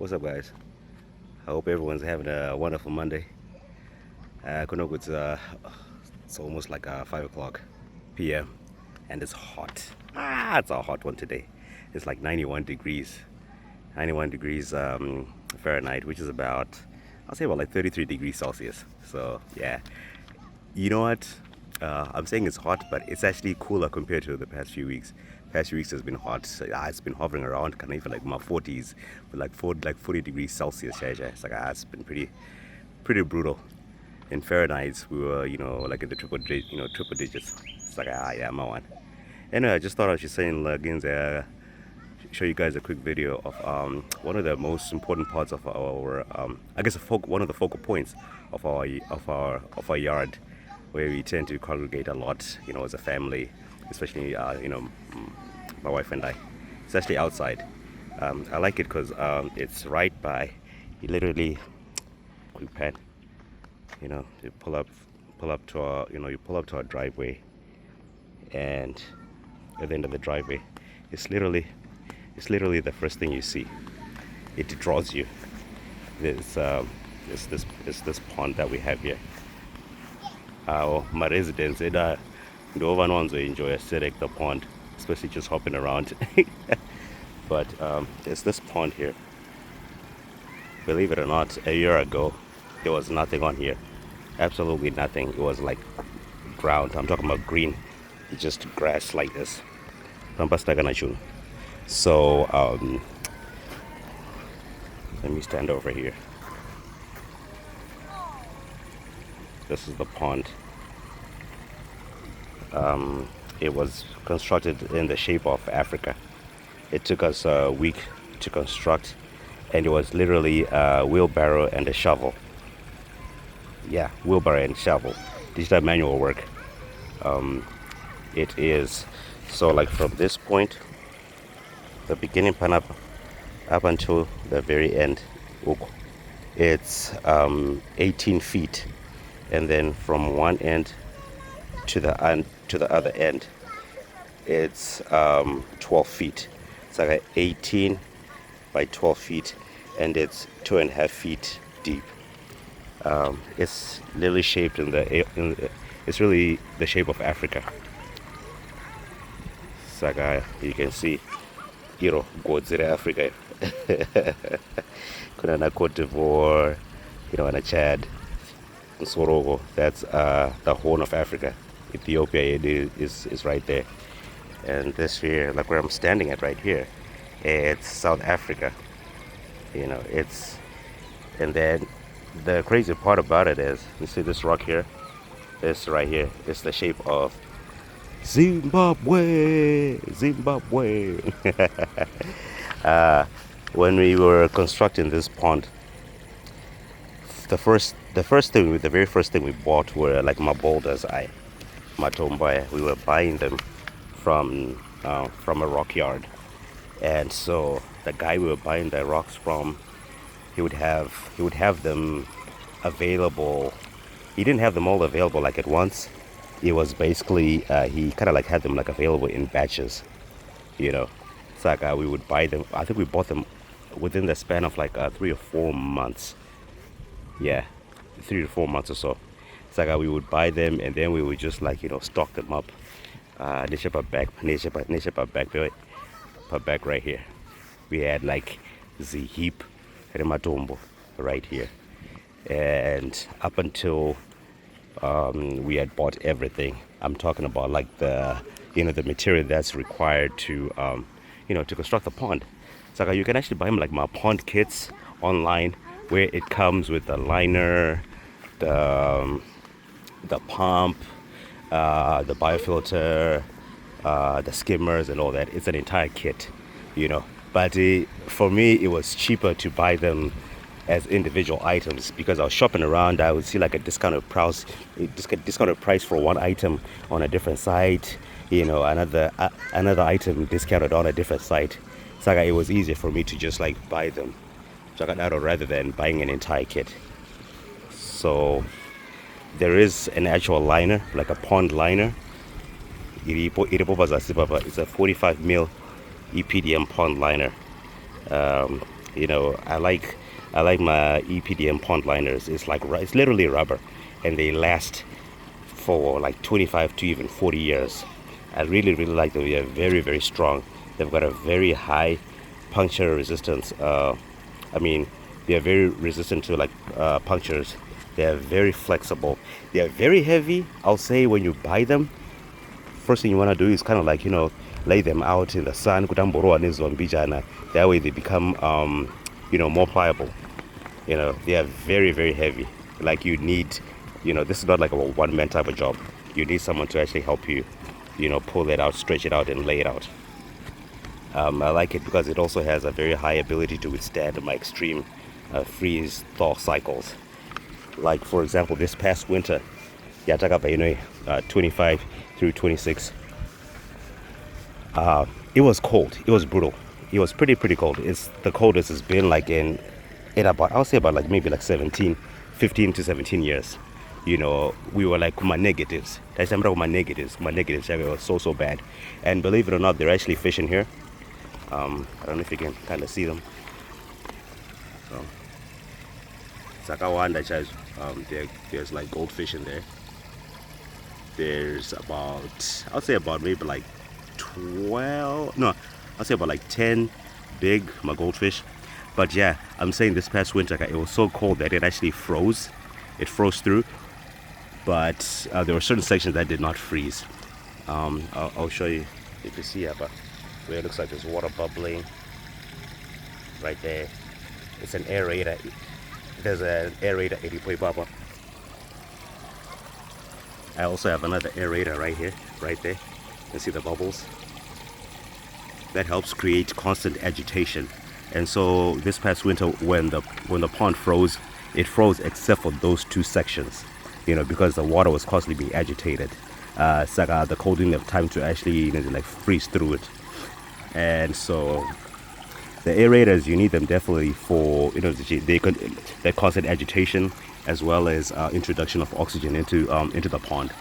What's up, guys? I hope everyone's having a wonderful Monday. Kunoku, it's almost like 5 o'clock p.m. and it's hot. It's a hot one today. It's like 91 degrees. 91 degrees Fahrenheit, which is I'll say about like 33 degrees Celsius. So, yeah. You know what? I'm saying it's hot, but it's actually cooler compared to the past few weeks. Past few weeks has been hot. So, it's been hovering around kind of even like my 40s, but like 40 degrees Celsius. Yeah, yeah. It's like it's been pretty brutal. In Fahrenheit, we were like in the triple digits. It's like yeah, my one. Anyway, I just thought I should say in again show you guys a quick video of one of the most important parts of our I guess one of the focal points of our yard, where we tend to congregate a lot, as a family, especially my wife and I. It's actually outside. I like it because it's right by, you literally, quick pan, you pull up to our driveway, and at the end of the driveway, it's literally the first thing you see. It draws you. There's this pond that we have here. My residents, the one ones will enjoy aesthetic the pond, especially just hopping around. But there's this pond here. Believe it or not, a year ago there was nothing on here. Absolutely nothing. It was like ground. I'm talking about green. It's just grass like this. So let me stand over here. This is the pond. It was constructed in the shape of Africa. It took us a week to construct, and it was literally a wheelbarrow and a shovel. Yeah, wheelbarrow and shovel. Digital manual work. It is so, like, from this point, the beginning pan up until the very end, it's 18 feet, and then from one end to the other end, it's 12 feet. It's like 18 by 12 feet, and it's 2.5 feet deep. It's literally shaped it's really the shape of Africa. It's like you can see, gods in Africa. Kuna Cote d'Ivoire, and Chad, and Sorogo. That's the Horn of Africa. Ethiopia is right there. And this here, like where I'm standing at right here, it's South Africa. And then the crazy part about it is, you see this rock here? This right here, it's the shape of Zimbabwe. When we were constructing this pond, the very first thing we bought were like my boulders, Matombaya. We were buying them from a rock yard, and so the guy we were buying the rocks from, he would have them available. He didn't have them all available like at once. It was basically he kind of like had them like available in batches. It's like we would buy them. I think we bought them within the span of like 3 or 4 months. Yeah, 3 to 4 months or so. It's like we would buy them, and then we would just like stock them up. Nation back right here. We had like the heap Rematombo right here, and up until we had bought everything. I'm talking about like the material that's required to to construct the pond. So you can actually buy them like my pond kits online, where it comes with the liner, the pump, the biofilter, the skimmers and all that. It's an entire kit, But for me, it was cheaper to buy them as individual items, because I was shopping around. I would see like a discounted price for one item on a different site, another item discounted on a different site. So it was easier for me to just like buy them rather than buying an entire kit. So there is an actual liner, like a pond liner. It's a 45 mil EPDM pond liner. You know, I like my EPDM pond liners. It's literally rubber, and they last for like 25 to even 40 years. I really really like them. They're very very strong. They've got a very high puncture resistance. I mean, they are very resistant to like punctures. They are very flexible. They are very heavy. I'll say when you buy them, first thing you want to do is kind of like, lay them out in the sun. That way they become more pliable. They are very very heavy. Like you need, this is not like a one man type of job. You need someone to actually help you, pull it out, stretch it out, and lay it out. I like it because it also has a very high ability to withstand my extreme freeze thaw cycles. Like for example, this past winter, yeah, 25 through 26. It was cold. It was brutal. It was pretty cold. It's the coldest it's been like in about, I'll say about like maybe like 15 to 17 years. We were like my negatives. That's my negatives. My negatives. It was so bad. And believe it or not, they're actually fish in here. I don't know if you can kind of see them. Sakawanda chaz. There's like goldfish in there. There's about, I'll say about maybe like 12, no, I'll say about like 10 big my goldfish. But yeah, I'm saying this past winter it was so cold that it actually froze. It froze through. But there were certain sections that did not freeze. I'll show you if you see but where it looks like there's water bubbling right there. It's an aerator. There's an aerator 80 papa. I also have another aerator right here, right there. You can see the bubbles. That helps create constant agitation. And so this past winter, when the pond froze, it froze except for those two sections, because the water was constantly being agitated. So the cold didn't have time to actually like freeze through it. And so the aerators, you need them definitely for that constant agitation, as well as introduction of oxygen into the pond.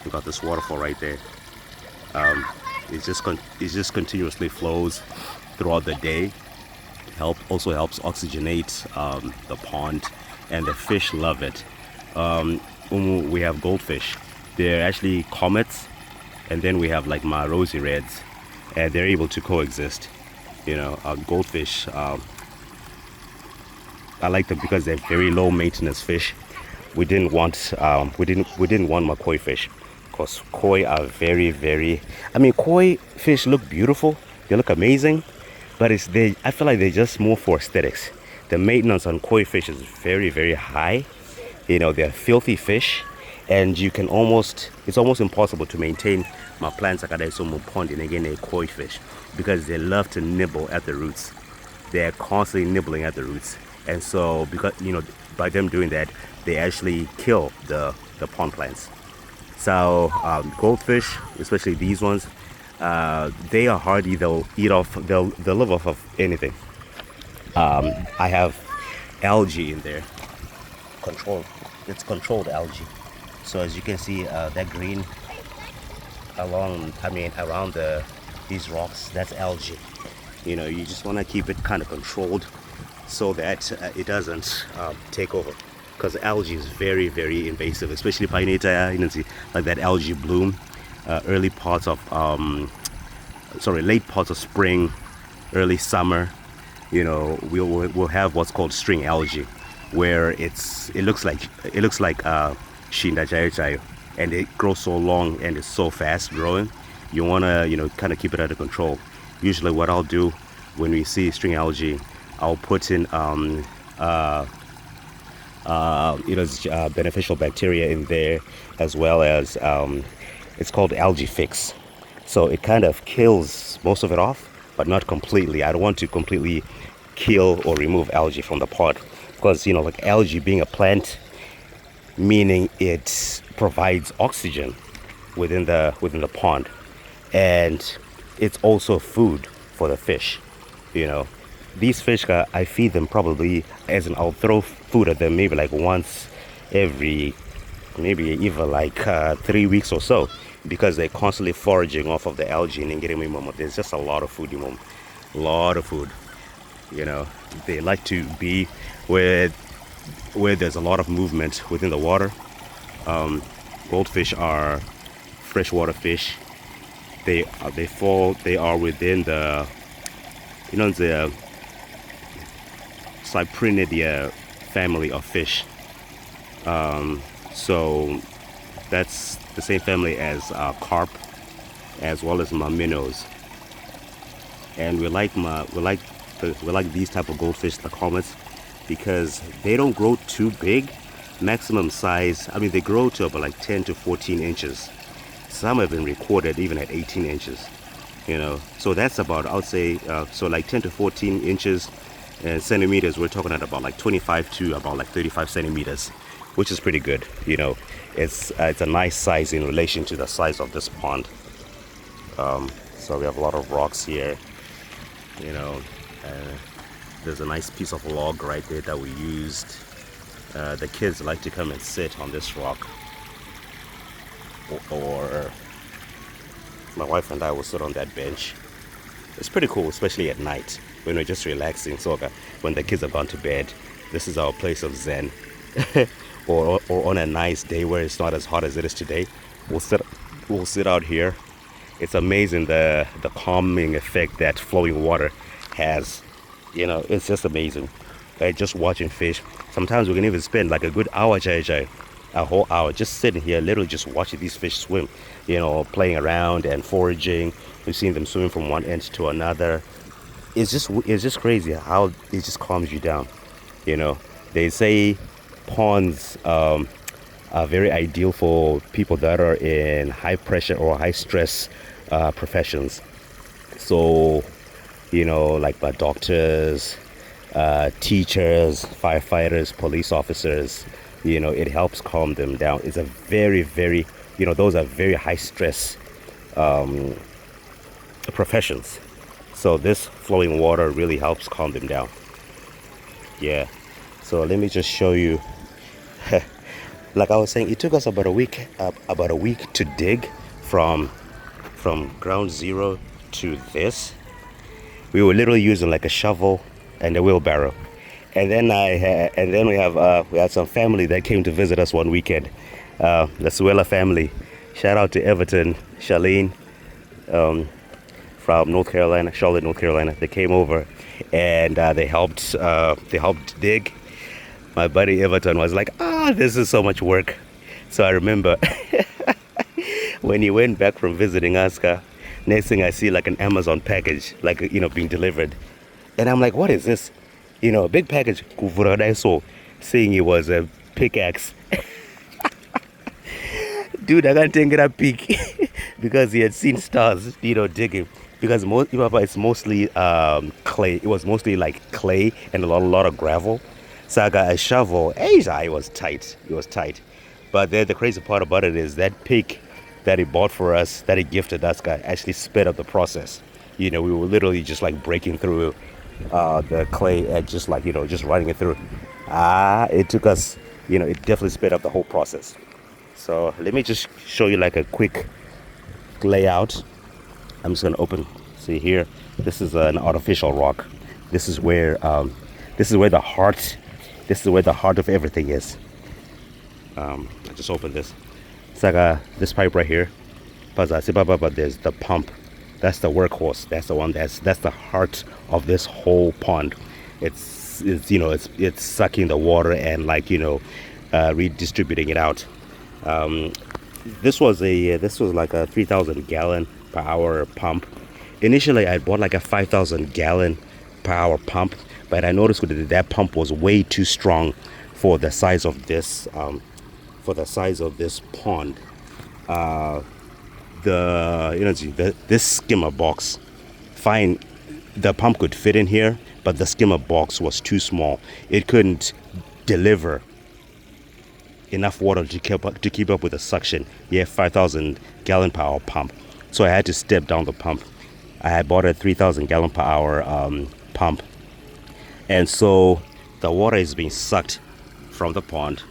We got this waterfall right there. It just continuously flows throughout the day. Also helps oxygenate the pond, and the fish love it. We have goldfish. They're actually comets, and then we have like my rosy reds, and they're able to coexist. Goldfish. I like them because they're very low maintenance fish. We didn't want my koi fish, because koi are very very. I mean, koi fish look beautiful. They look amazing, but I feel like they're just more for aesthetics. The maintenance on koi fish is very very high. They're filthy fish, and it's almost impossible to maintain my plants like a pond and again a koi fish, because they love to nibble at the roots. They're constantly nibbling at the roots, and so because by them doing that, they actually kill the pond plants. So goldfish, especially these ones, they are hardy. They'll live off of anything. I have algae in there. It's controlled algae. So as you can see, that green around these rocks, that's algae. You just want to keep it kind of controlled so that it doesn't take over, because algae is very very invasive, especially pineta, like that algae bloom late parts of spring, early summer. We'll have what's called string algae, where it looks like shinda chayo, and it grows so long and it's so fast growing. You want to kind of keep it under control. Usually what I'll do when we see string algae, I'll put in beneficial bacteria in there, as well as it's called algae fix. So it kind of kills most of it off, but not completely. I don't want to completely kill or remove algae from the pot, because like algae being a plant, meaning it provides oxygen within the pond, and it's also food for the fish. These fish, I feed them probably, I'll throw food at them maybe like once every, maybe even like 3 weeks or so, because they're constantly foraging off of the algae and getting me mom. There's just a lot of food, a lot of food. You know, they like to be where there's a lot of movement within the water. Goldfish are freshwater fish. They are within the the Cyprinidae family of fish. So that's the same family as carp, as well as minnows. And we like these type of goldfish, the comets, because they don't grow too big. Maximum size, I mean, they grow to about like 10 to 14 inches. Some have been recorded even at 18 inches. So that's about, I would say, so like 10 to 14 inches, and centimeters, we're talking at about like 25 to about like 35 centimeters, which is pretty good. It's a nice size in relation to the size of this pond. So we have a lot of rocks here. There's a nice piece of log right there that we used. The kids like to come and sit on this rock, or my wife and I will sit on that bench. It's pretty cool, especially at night when we're just relaxing. So when the kids have gone to bed, this is our place of Zen. or on a nice day where it's not as hot as it is today, we'll sit out here. It's amazing the calming effect that flowing water has. It's just amazing. Just watching fish. Sometimes we can even spend like a good hour, a whole hour, just sitting here, literally just watching these fish swim. Playing around and foraging. We've seen them swimming from one end to another. It's just crazy how it just calms you down. They say ponds are very ideal for people that are in high pressure or high stress professions. So, like doctors, teachers, firefighters, police officers, it helps calm them down. It's a very, very, those are very high stress professions. So this flowing water really helps calm them down. Yeah. So let me just show you. Like I was saying, it took us about a week to dig from ground zero to this. We were literally using like a shovel and a wheelbarrow. And then we had some family that came to visit us one weekend. The Suela family. Shout out to Everton, Charlene, from North Carolina, Charlotte, North Carolina. They came over and they helped dig. My buddy Everton was like, this is so much work. So I remember when he went back from visiting us, next thing I see like an Amazon package, like, being delivered. And I'm like, what is this? A big package, saying it was a pickaxe. Dude, I can't take it up peak because he had seen stars, digging. Because it's mostly clay. It was mostly like clay and a lot of gravel. So I got a shovel. It was tight. It was tight. But the crazy part about it is that pick that he bought for us, that he gifted us, guy actually sped up the process. We were literally just like breaking through the clay and just like, just running it through. It took us, it definitely sped up the whole process. So let me just show you like a quick layout. I'm just gonna open. See here, this is an artificial rock. This is where the heart. This is where the heart of everything is. I just opened this. It's like this pipe right here. But there's the pump. That's the workhorse. That's the one. That's the heart of this whole pond. It's sucking the water and like redistributing it out. This was like a 3,000 gallon per hour pump. Initially, I bought like a 5,000 gallon per hour pump, but I noticed that pump was way too strong for the size of this pond. This skimmer box, fine, the pump could fit in here, but the skimmer box was too small. It couldn't deliver enough water to keep up with the suction. 5,000 gallon per hour pump. So I had to step down the pump. I had bought a 3,000 gallon per hour pump, and so the water is being sucked from the pond.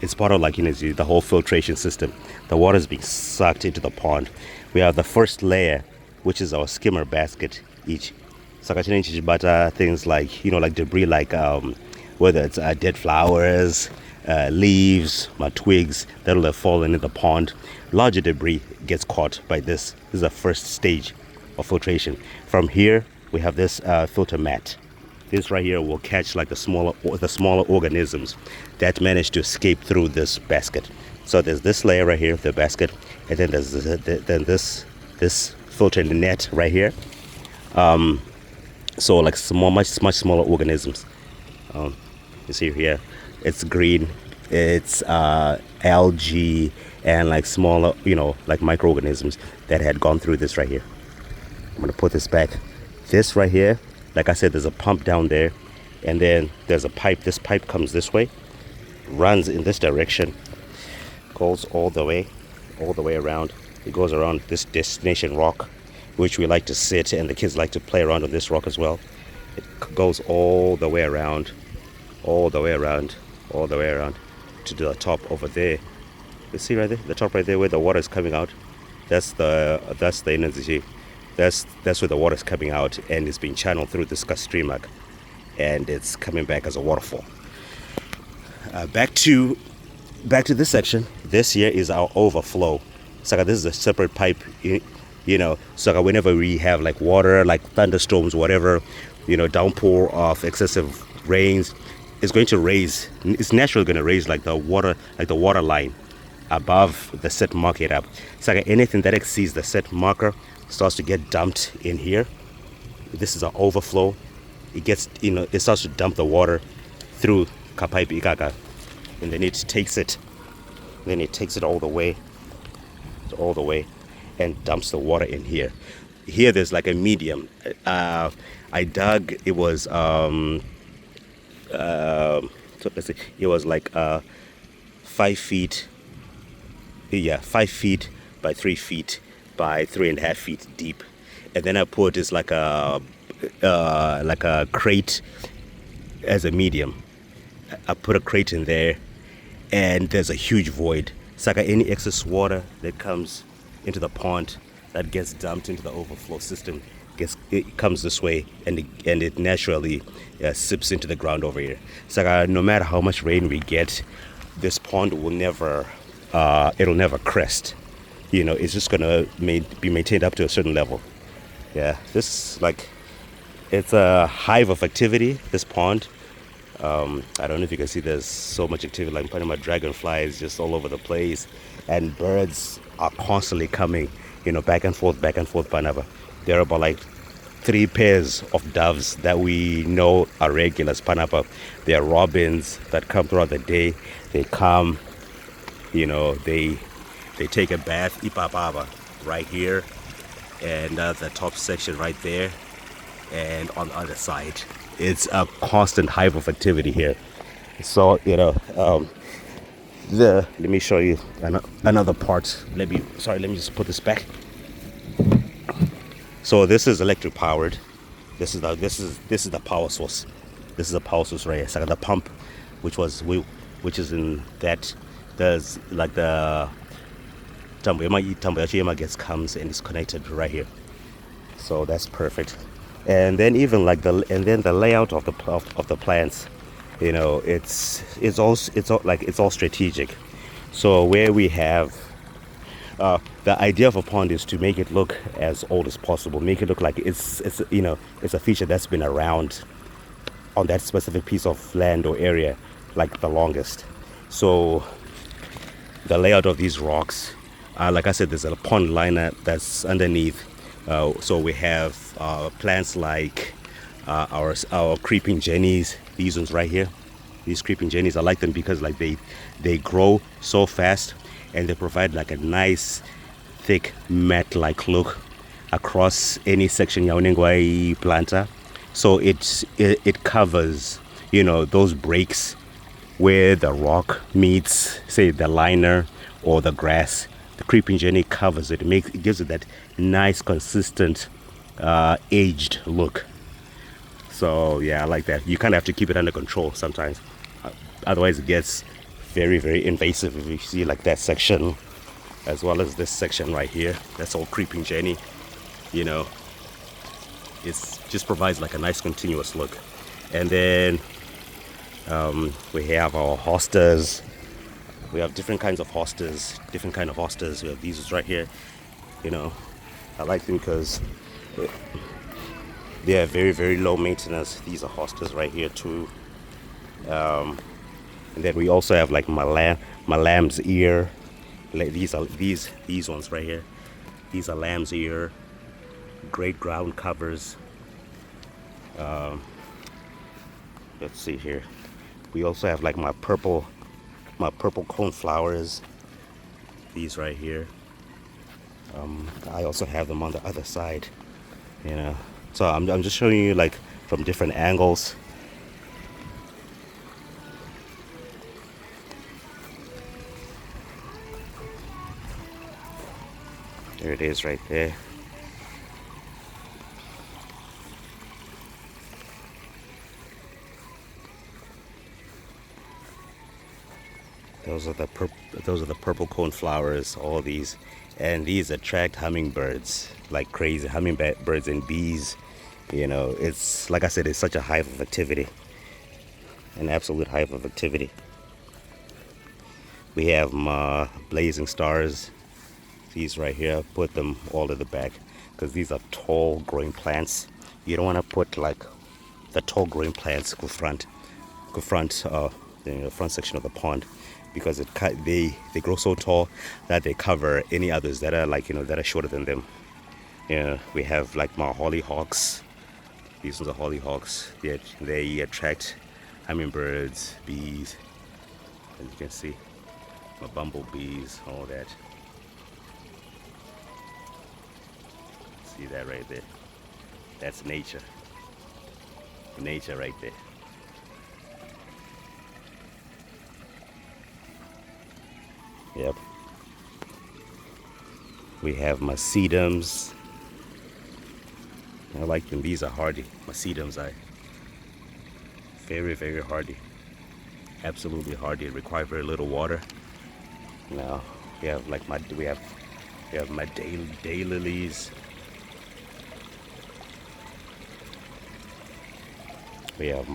It's part of like the whole filtration system. The water is being sucked into the pond. We have the first layer, which is our skimmer basket each. but things like like debris, like whether it's dead flowers, leaves, my twigs that'll have fallen in the pond. Larger debris gets caught by this. This is the first stage of filtration. From here, we have this filter mat. This right here will catch like the smaller organisms that manage to escape through this basket. So there's this layer right here, the basket, and then there's this filtering net right here. So like much smaller organisms. You see here, it's green, it's algae and like smaller, like microorganisms that had gone through this right here. I'm gonna put this back. This right here, like I said, there's a pump down there, and then there's a pipe. This pipe comes this way, runs in this direction, goes all the way around. It goes around this destination rock, which we like to sit, and the kids like to play around on this rock as well. It goes all the way around, all the way around to the top over there. You see right there, the top right there where the water is coming out. That's the energy. That's where the water is coming out, and it's being channeled through this stream, and it's coming back as a waterfall. Back to this section. This here is our overflow. So this is a separate pipe, so whenever we have like water, like thunderstorms, whatever, downpour of excessive rains, it's going to raise. It's naturally going to raise like the water line above the set marker up. So anything that exceeds the set marker starts to get dumped in here. This is an overflow. It gets, it starts to dump the water through kapipe ikaka, and then it takes it all the way and dumps the water in here. Here there's like a medium. I dug, it was so let's see, it was like 5 feet, 5 feet by 3 feet by 3.5 feet deep, and then I put this like a crate as a medium. I put a crate in there, and there's a huge void. So like any excess water that comes into the pond that gets dumped into the overflow system it comes this way, and it naturally sips into the ground over here. So no matter how much rain we get, this pond will never it'll never crest. It's just gonna be maintained up to a certain level. Yeah, this it's a hive of activity, this pond. I don't know if you can see, there's so much activity, like Panama dragonflies just all over the place, and birds are constantly coming, back and forth, Panama. There are about like 3 pairs of doves that we know are regulars, Panama. There are robins that come throughout the day. They come, they take a bath, ipapaba, right here, and the top section right there, and on the other side. It's a constant hive of activity here. So let me show you another part. Let me just put this back. So this is electric powered. This is the power source. This is a power source right here. So the pump, which is in that, there's like the tambo comes and is connected right here. So that's perfect. And then even like the layout of the plants, it's all strategic. So where we have the idea of a pond is to make it look as old as possible, make it look like it's a feature that's been around on that specific piece of land or area like the longest. So the layout of these rocks, like I said, there's a pond liner that's underneath. So we have plants like our creeping jennies. These ones right here, these creeping jennies, I like them because like they grow so fast, and they provide like a nice thick mat-like look across any section yaunengwai planta. So it covers those breaks where the rock meets, say, the liner or the grass. The creeping jenny covers it. It gives it that nice, consistent, aged look. So yeah, I like that. You kind of have to keep it under control sometimes. Otherwise, it gets very, very invasive. If you see like that section, as well as this section right here, that's all creeping jenny. It's just provides like a nice continuous look. And then we have our hostas. We have different kinds of hostas, different kind of hostas. We have these right here. You know, I like them because they are very, very low maintenance. These are hostas right here too. And then we also have like my lamb's ear. Like these ones right here. These are lamb's ear. Great ground covers. Let's see here. We also have like my purple cone flowers. These right here. I also have them on the other side. You know, so I'm just showing you like from different angles. There it is right there. Those are the purple cone flowers, all these. And these attract hummingbirds like crazy, hummingbirds and bees. You know, it's like I said, it's such a hive of activity. An absolute hive of activity. We have my blazing stars. These right here, put them all at the back because these are tall growing plants. You don't want to put like the tall growing plants go front the front section of the pond, because they grow so tall that they cover any others that are like, you know, that are shorter than them. Yeah, we have like my hollyhocks. These ones are hollyhocks. They attract hummingbirds, bees, as you can see, my bumblebees, all that. See that right there? That's nature. Nature right there. Yep. We have my sedums. I like them. These are hardy. My sedums are very, very hardy. Absolutely hardy. Require very little water. Now we have like we have my daylilies. We have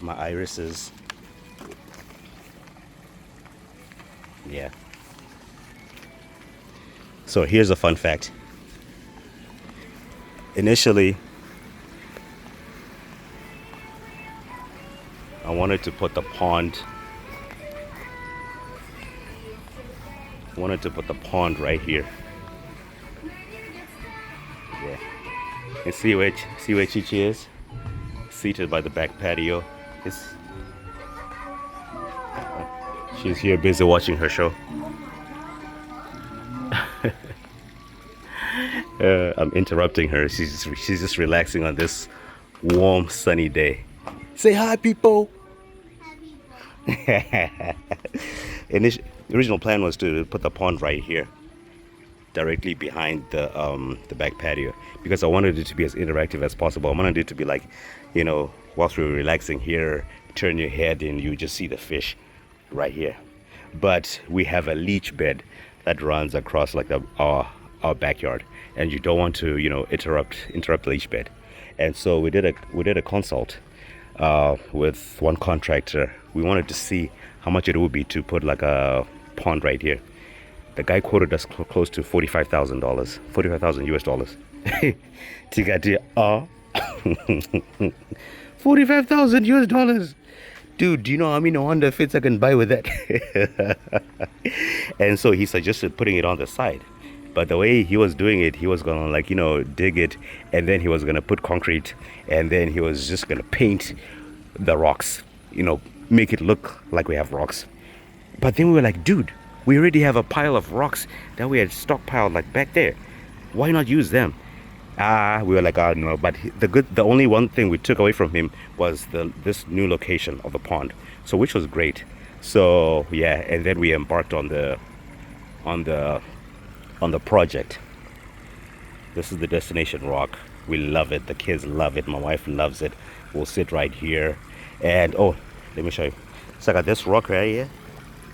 my irises. Yeah. So here's a fun fact. Initially, I wanted to put the pond. Right here. Yeah. And see where Chichi is? Seated by the back patio. She's here busy watching her show. I'm interrupting her. She's just relaxing on this warm, sunny day. Say hi, people. The original plan was to put the pond right here, directly behind the back patio, because I wanted it to be as interactive as possible. I wanted it to be like, you know, whilst we were relaxing here, turn your head and you just see the fish right here. But we have a leach bed that runs across like our backyard, and you don't want to, you know, interrupt the leach bed. And so we did a consult with one contractor. We wanted to see how much it would be to put like a pond right here. The guy quoted us close to $45,000, 45,000 US dollars. $45,000 US dollars. Dude, do you know how many Honda Fits I can buy with that? And so he suggested putting it on the side. But the way he was doing it, he was gonna, like, you know, dig it, and then he was gonna put concrete, and then he was just gonna paint the rocks, you know, make it look like we have rocks. But then we were like, dude, we already have a pile of rocks that we had stockpiled like back there. Why not use them? We were like, no. But the only one thing we took away from him was this new location of the pond, so which was great. So yeah, and then we embarked on the project. This is the destination rock. We love it. The kids love it. My wife loves it. We'll sit right here, and oh, let me show you. So I got this rock right here,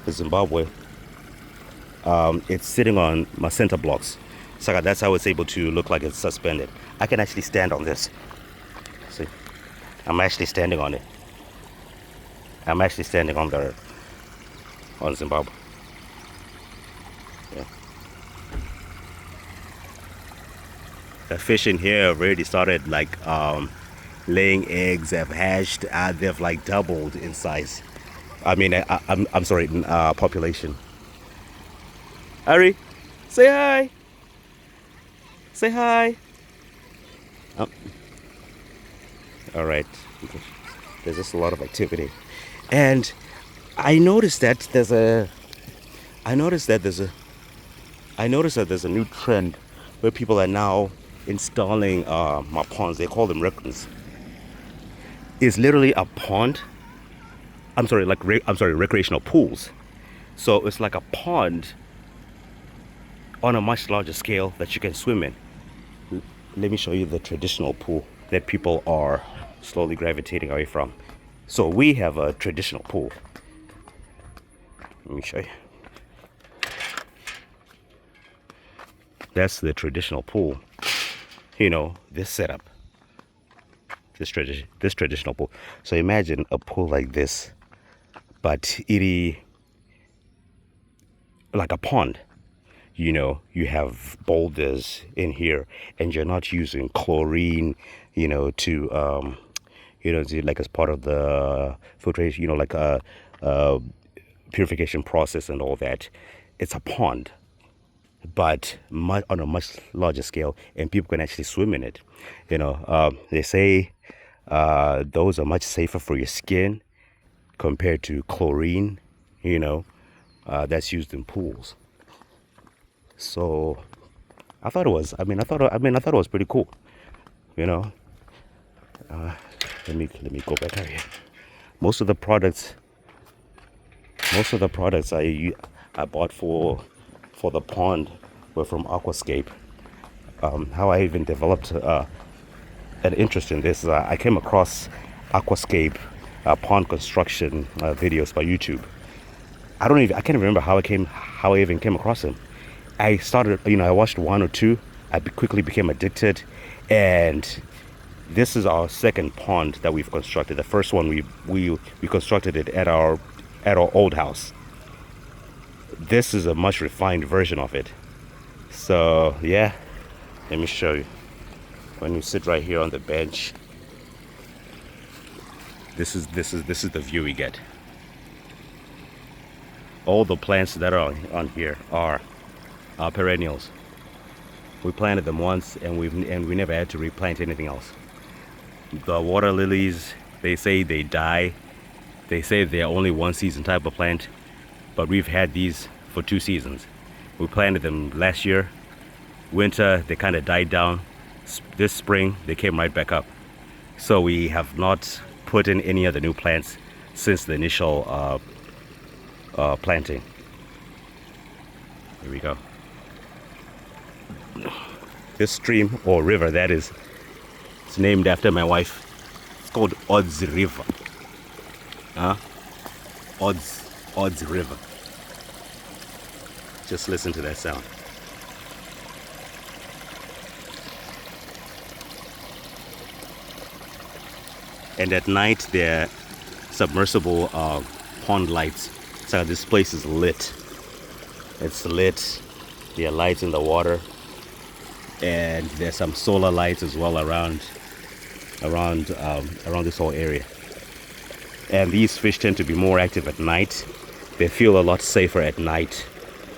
the Zimbabwe. It's sitting on my center blocks. So that's how it's able to look like it's suspended. I can actually stand on this. See, I'm actually standing on it. I'm actually standing on Zimbabwe. Yeah. The fish in here have already started like laying eggs, have hatched, they've like doubled in size. I mean, I'm sorry, in population. Ari, say hi. Say hi. Oh. All right. There's just a lot of activity, and I noticed that there's a. I noticed that there's a. I noticed that there's a new trend where people are now installing ponds. They call them raccoons. It's literally a pond. I'm sorry, I'm sorry, recreational pools. So it's like a pond on a much larger scale that you can swim in. Let me show you the traditional pool that people are slowly gravitating away from. So we have a traditional pool. Let me show you. That's the traditional pool. You know, this setup. This traditional pool. So imagine a pool like this, but it like a pond. You know, you have boulders in here, and you're not using chlorine, you know, like as part of the filtration, you know, like a purification process and all that. It's a pond, but on a much larger scale, and people can actually swim in it. You know, they say those are much safer for your skin compared to chlorine, you know, that's used in pools. So I thought it was. I thought it was pretty cool. You know. Let me go back out here. Most of the products I bought for the pond were from Aquascape. How I even developed an interest in this is I came across Aquascape pond construction videos by YouTube. I can't even remember how I even came across them. I started, you know, I watched one or two. I quickly became addicted, and this is our second pond that we've constructed. The first one we constructed it at our old house. This is a much refined version of it. So yeah, let me show you. When you sit right here on the bench, this is the view we get. All the plants that are on here are perennials. We planted them once, and we never had to replant anything else. The water lilies, they say they die. They say they're only one season type of plant, but we've had these for 2 seasons. We planted them last year. Winter, they kind of died down. This spring, they came right back up. So we have not put in any of the new plants since the initial planting. Here we go. This stream or river, that is, it's named after my wife. It's called Odds River. Odds River. Just listen to that sound. And at night, they're submersible pond lights. So this place is lit. It's lit. There are lights in the water, and there's some solar lights as well around this whole area. And these fish tend to be more active at night. They feel a lot safer at night.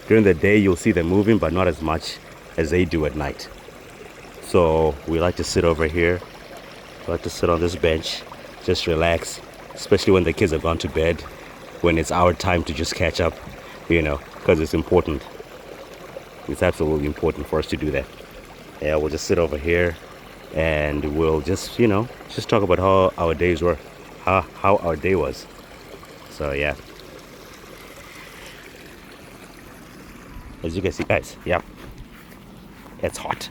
During the day, you'll see them moving, but not as much as they do at night. So we like to sit over here. We like to sit on this bench, just relax, especially when the kids have gone to bed, when it's our time to just catch up, you know, because it's important. It's absolutely important for us to do that. Yeah, we'll just sit over here, and we'll just, you know, just talk about how our days were, how our day was. So yeah, as you can see, guys, yeah, it's hot.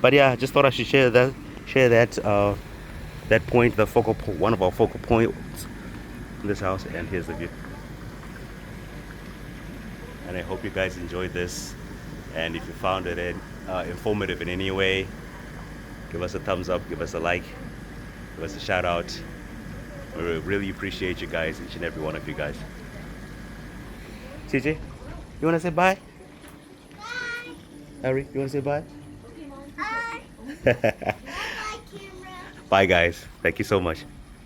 But yeah, just thought I should share that point, one of our focal points in this house. And here's the view. And I hope you guys enjoyed this. And if you found it informative in any way, give us a thumbs up, give us a like, give us a shout out. We really appreciate you guys, each and every one of you guys. TJ, you want to say bye? Harry, you want to say bye? Bye. Bye, camera. Bye, guys. Thank you so much.